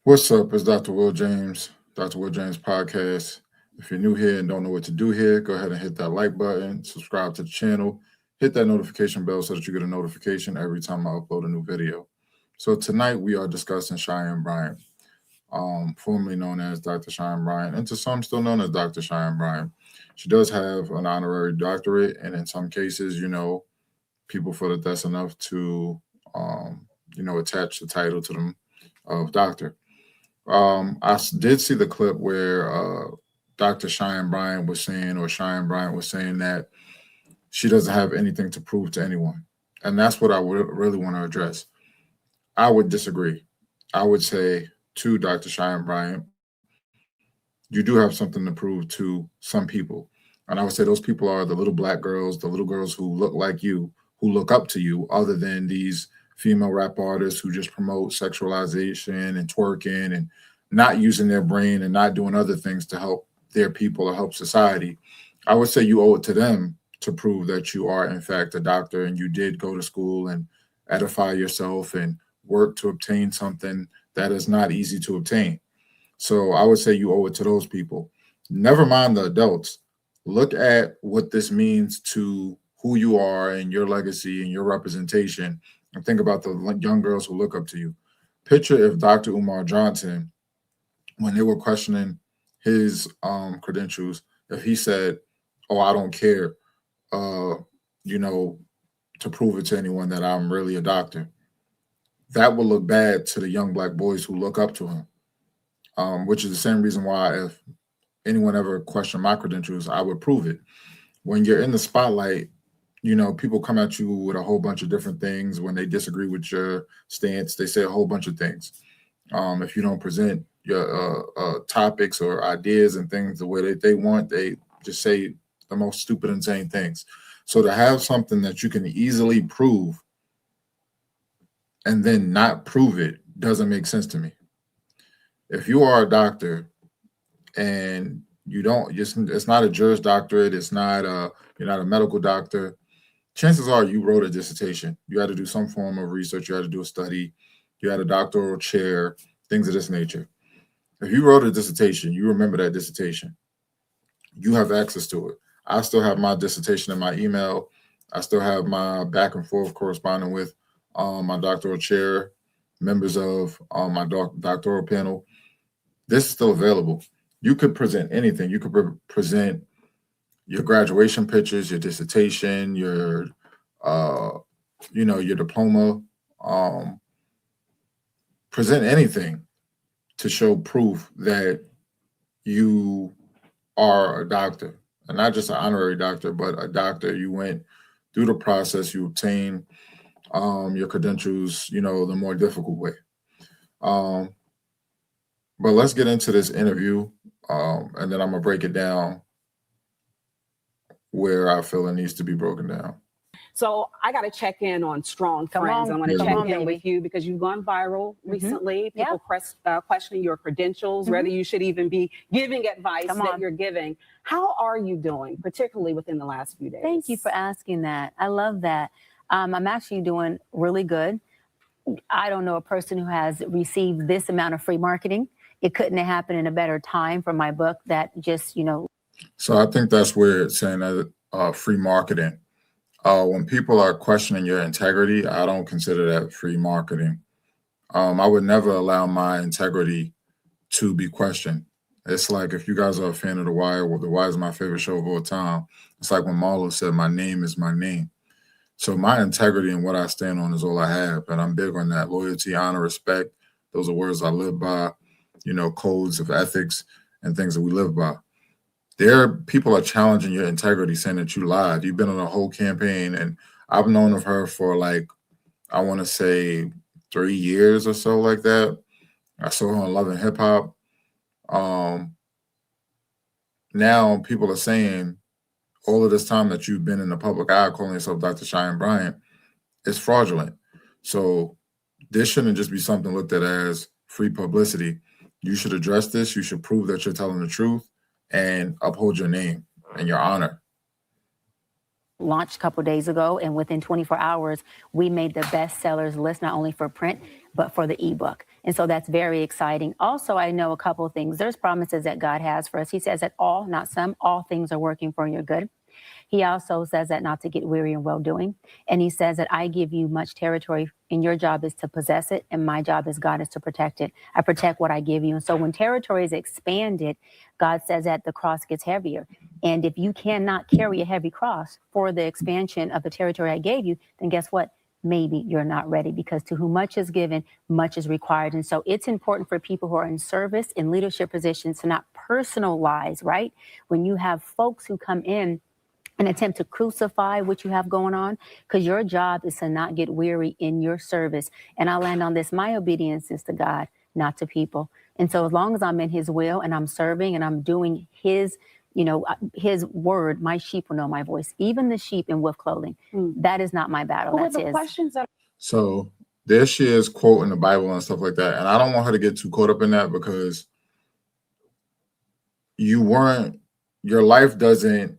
What's up? It's Dr. Will James, Dr. Will James Podcast. If you're new here and don't know what to do here, go ahead and hit that like button, subscribe to the channel, hit that notification bell so that you get a notification every time I upload a new video. So tonight we are discussing Cheyenne Bryant, formerly known as Dr. Cheyenne Bryant, and to some still known as Dr. Cheyenne Bryant. She does have an honorary doctorate, and in some cases, people feel that that's enough to, attach the title to them of doctor. Did see the clip where Dr. Cheyenne Bryant was saying, or Cheyenne Bryant was saying that she doesn't have anything to prove to anyone. And that's what I would really want to address. I would disagree. I would say to Dr. Cheyenne Bryant, you do have something to prove to some people. And I would say those people are the little black girls, the little girls who look like you, who look up to you, other than these female rap artists who just promote sexualization and twerking and not using their brain and not doing other things to help their people or help society. I would say you owe it to them to prove that you are, in fact, a doctor and you did go to school and edify yourself and work to obtain something that is not easy to obtain. So I would say you owe it to those people. Never mind the adults. Look at what this means to who you are and your legacy and your representation, and think about the young girls who look up to you. Picture if Dr. Umar Johnson, when they were questioning his credentials, if he said, "Oh, I don't care," uh, to prove it to anyone that I'm really a doctor, that will look bad to the young black boys who look up to him. Which is the same reason why if anyone ever questioned my credentials, I would prove it. When you're in the spotlight, people come at you with a whole bunch of different things. When they disagree with your stance, they say a whole bunch of things. If you don't present your topics or ideas and things the way that they want, they just say the most stupid, insane things. So to have something that you can easily prove and then not prove it doesn't make sense to me. If you are a doctor and it's not a Juris Doctorate, you're not a medical doctor, chances are you wrote a dissertation. You had to do some form of research. You had to do a study. You had a doctoral chair, things of this nature. If you wrote a dissertation, you remember that dissertation. You have access to it. I still have my dissertation in my email. I still have my back and forth corresponding with my doctoral chair, members of my doctoral panel. This is still available. You could present anything. You could present your graduation pictures, your dissertation, your diploma, present anything to show proof that you are a doctor, and not just an honorary doctor, but a doctor. You went through the process, you obtained your credentials, the more difficult way. But let's get into this interview, and then I'm gonna break it down where I feel it needs to be broken down. So I got to check in on Strong Friends. I want to check in with you because you've gone viral recently. People questioning your credentials, whether you should even be giving advice that you're giving. How are you doing, particularly within the last few days? Thank you for asking that. I love that. I'm actually doing really good. I don't know a person who has received this amount of free marketing. It couldn't have happened in a better time for my book that just, So I think that's where it's saying that free marketing. When people are questioning your integrity, I don't consider that free marketing. I would never allow my integrity to be questioned. It's like if you guys are a fan of The Wire, well, The Wire is my favorite show of all time. It's like when Marlo said, "My name is my name." So my integrity and what I stand on is all I have. And I'm big on that. Loyalty, honor, respect. Those are words I live by, codes of ethics and things that we live by. People are challenging your integrity, saying that you lied. You've been on a whole campaign, and I've known of her for I want to say 3 years or so, like that. I saw her on Love and Hip Hop. Now people are saying all of this time that you've been in the public eye calling yourself Dr. Cheyenne Bryant is fraudulent. So this shouldn't just be something looked at as free publicity. You should address this. You should prove that you're telling the truth and uphold your name and your honor. Launched a couple days ago, and within 24 hours, we made the bestsellers list, not only for print, but for the ebook. And so that's very exciting. Also, I know a couple of things. There's promises that God has for us. He says that all, not some, all things are working for your good. He also says that not to get weary in well-doing. And he says that I give you much territory and your job is to possess it. And my job as God is to protect it. I protect what I give you. And so when territory is expanded, God says that the cross gets heavier. And if you cannot carry a heavy cross for the expansion of the territory I gave you, then guess what? Maybe you're not ready, because to whom much is given, much is required. And so it's important for people who are in service, in leadership positions, to not personalize, right? When you have folks who come in and attempt to crucify what you have going on, because your job is to not get weary in your service. And I'll land on this. My obedience is to God, not to people. And so as long as I'm in his will and I'm serving and I'm doing his, his word, my sheep will know my voice, even the sheep in wolf clothing. That is not my battle. That's his. So there she is quoting the Bible and stuff like that. And I don't want her to get too caught up in that, because your life doesn't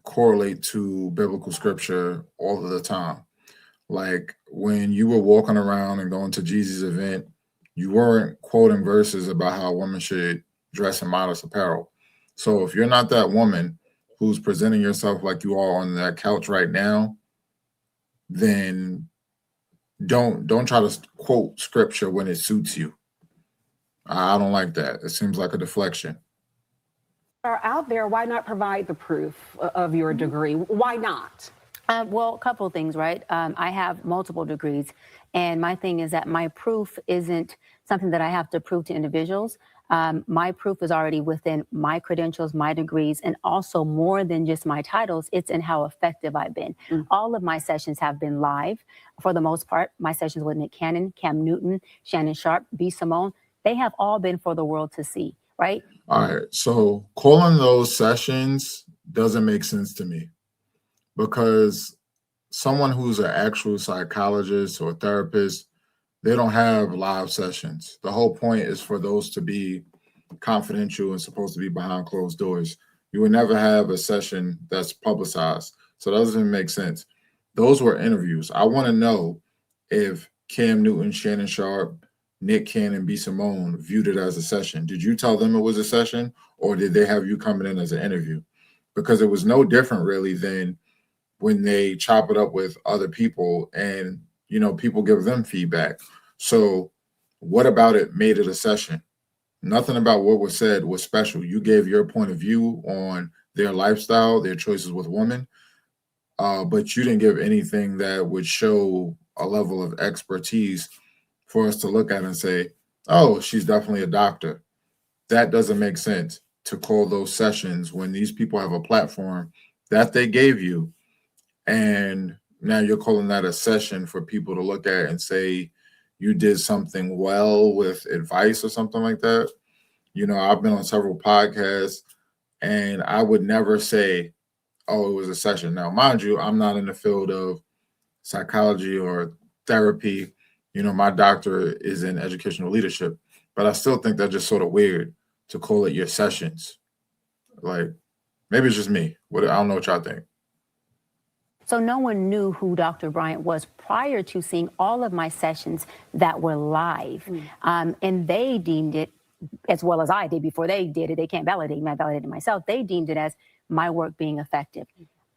correlate to biblical scripture all of the time. Like when you were walking around and going to Jesus' event, you weren't quoting verses about how women should dress in modest apparel. So if you're not that woman who's presenting yourself like you are on that couch right now, then don't try to quote scripture when it suits you. I don't like that. It seems like a deflection. Are out there, why not provide the proof of your degree? Why not? Well, a couple of things, right? I have multiple degrees, and my thing is that my proof isn't something that I have to prove to individuals. My proof is already within my credentials, my degrees, and also more than just my titles, it's in how effective I've been. All of my sessions have been live for the most part. My sessions with Nick Cannon, Cam Newton, Shannon Sharp, B. Simone, they have all been for the world to see, right? All right. So calling those sessions doesn't make sense to me, because someone who's an actual psychologist or therapist, they don't have live sessions. The whole point is for those to be confidential and supposed to be behind closed doors. You would never have a session that's publicized. So that doesn't make sense. Those were interviews. I want to know if Cam Newton, Shannon Sharp, Nick Cannon, B. Simone viewed it as a session. Did you tell them it was a session, or did they have you coming in as an interview? Because it was no different really than when they chop it up with other people and, people give them feedback. So what about it made it a session? Nothing about what was said was special. You gave your point of view on their lifestyle, their choices with women, but you didn't give anything that would show a level of expertise for us to look at and say, oh, she's definitely a doctor. That doesn't make sense to call those sessions when these people have a platform that they gave you. And now you're calling that a session for people to look at and say you did something well with advice or something like that. I've been on several podcasts and I would never say, oh, it was a session. Now, mind you, I'm not in the field of psychology or therapy. My doctor is in educational leadership, but I still think that's just sort of weird to call it your sessions. Like, maybe it's just me. I don't know what y'all think. So no one knew who Dr. Bryant was prior to seeing all of my sessions that were live. And they deemed it, as well as I did before they did it, they can't validate me, I validated myself. They deemed it as my work being effective.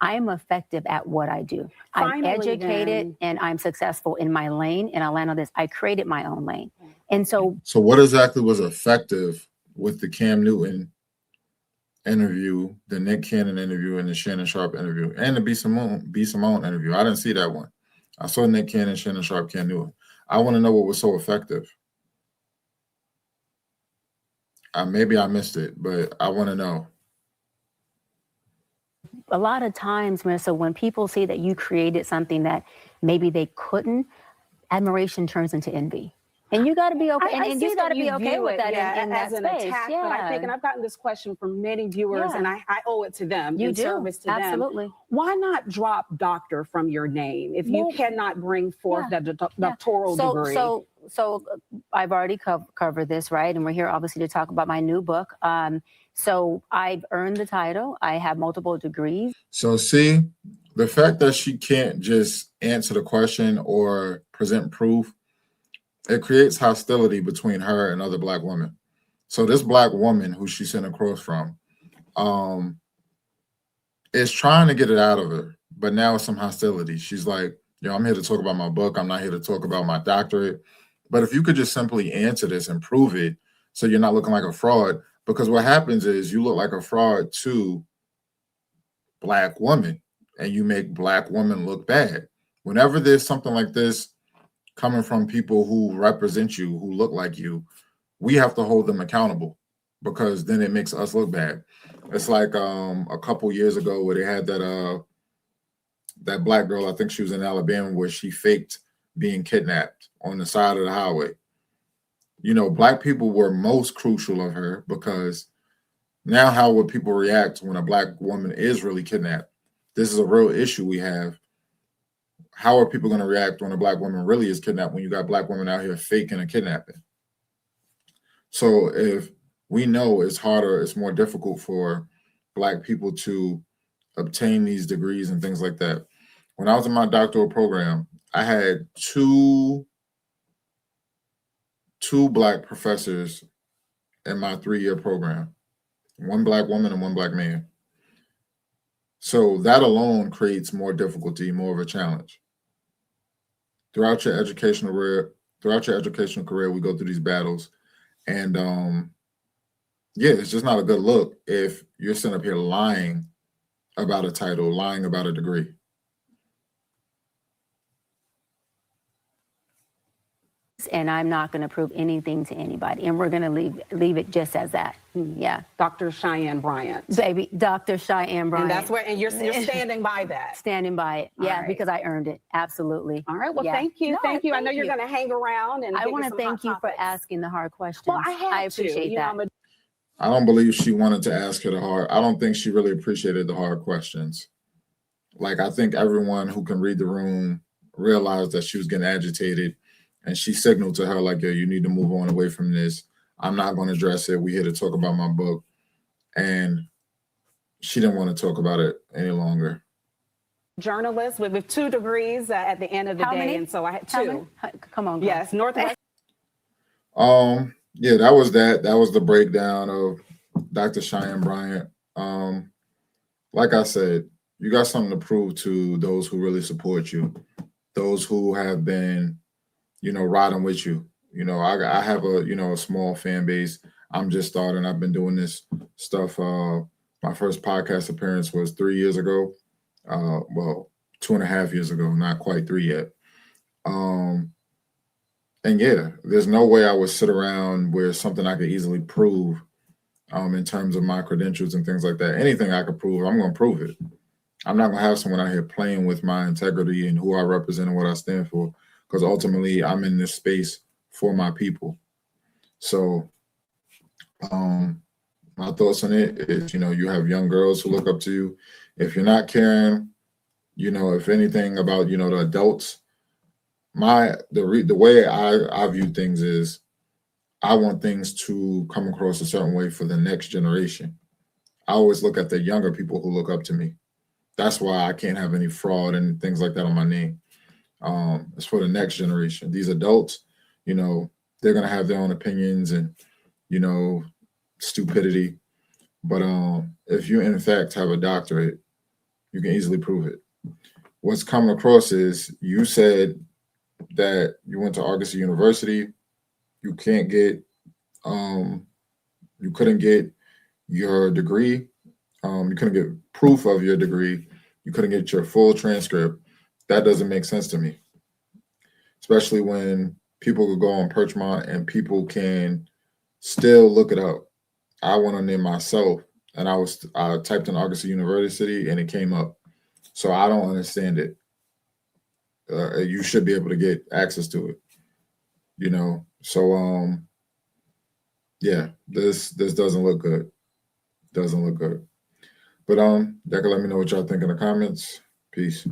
I am effective at what I do. I'm educated and I'm successful in my lane. And I'll land on this. I created my own lane. And so what exactly was effective with the Cam Newton interview, the Nick Cannon interview, and the Shannon Sharp interview, and the B. Simone interview? I didn't see that one. I saw Nick Cannon, Shannon Sharp, Cam Newton. I want to know what was so effective. Maybe I missed it, but I want to know. A lot of times, Marissa, when people see that you created something that maybe they couldn't, admiration turns into envy. And you got to be okay. And you got to be okay with that in that an space. Attack, but I think, and I've gotten this question from many viewers, and I owe it to them. You in do. Service to Absolutely. them. Why not drop doctor from your name if you cannot bring forth that doctoral degree? So I've already covered this, right? And we're here obviously to talk about my new book. So I've earned the title. I have multiple degrees. So see, the fact that she can't just answer the question or present proof, it creates hostility between her and other Black women. So this Black woman who she's sitting across from is trying to get it out of her, but now it's some hostility. She's like, I'm here to talk about my book. I'm not here to talk about my doctorate. But if you could just simply answer this and prove it so you're not looking like a fraud, because what happens is you look like a fraud to Black women and you make Black women look bad. Whenever there's something like this coming from people who represent you, who look like you, we have to hold them accountable because then it makes us look bad. It's like a couple years ago where they had that Black girl, I think she was in Alabama, where she faked being kidnapped on the side of the highway. Black people were most crucial of her because now how would people react when a Black woman is really kidnapped? This is a real issue we have. How are people going to react when a Black woman really is kidnapped when you got Black women out here faking a kidnapping? So if we know it's harder, it's more difficult for Black people to obtain these degrees and things like that. When I was in my doctoral program, I had two Black professors in my 3-year program, one Black woman and one Black man. So that alone creates more difficulty, more of a challenge. Throughout your educational career, we go through these battles. And it's just not a good look if you're sitting up here lying about a title, lying about a degree. And I'm not going to prove anything to anybody. And we're going to leave it just as that. Yeah. Dr. Cheyenne Bryant. Baby, Dr. Cheyenne Bryant. And you're standing by that. Standing by it. Yeah, right. Because I earned it. Absolutely. All right. Well, thank you. Thank you. I know you're going to hang around. And I want to thank you for asking the hard questions. Well, I appreciate that. I don't believe she wanted to ask her I don't think she really appreciated the hard questions. Like, I think everyone who can read the room realized that she was getting agitated. And she signaled to her, like, yo, you need to move on away from this. I'm not going to address it. We're here to talk about my book. And she didn't want to talk about it any longer. Journalist with 2 degrees at the end of the day. Many? And so I had 2. Come on. Girl. Yes, Northwest. Yeah, that was that. That was the breakdown of Dr. Cheyenne Bryant. Like I said, you got something to prove to those who really support you, those who have been riding with you. I have a small fan base. I'm just starting. I've been doing this stuff. My first podcast appearance was 3 years ago. 2.5 years ago, not quite 3 yet. And yeah, there's no way I would sit around where something I could easily prove in terms of my credentials and things like that. Anything I could prove, I'm going to prove it. I'm not going to have someone out here playing with my integrity and who I represent and what I stand for. Because ultimately, I'm in this space for my people. So my thoughts on it is, you have young girls who look up to you. If you're not caring, if anything about, the adults, the way I view things is I want things to come across a certain way for the next generation. I always look at the younger people who look up to me. That's why I can't have any fraud and things like that on my name. It's for the next generation. These adults, they're going to have their own opinions and, stupidity. But if you, in fact, have a doctorate, you can easily prove it. What's coming across is you said that you went to Argosy University. You couldn't get your degree. You couldn't get proof of your degree. You couldn't get your full transcript. That doesn't make sense to me, especially when people could go on Perchmont and people can still look it up. I went on there myself and I typed in Argosy University and it came up. So I don't understand it. You should be able to get access to it, So yeah, this doesn't look good. Doesn't look good. But Deca, let me know what y'all think in the comments. Peace.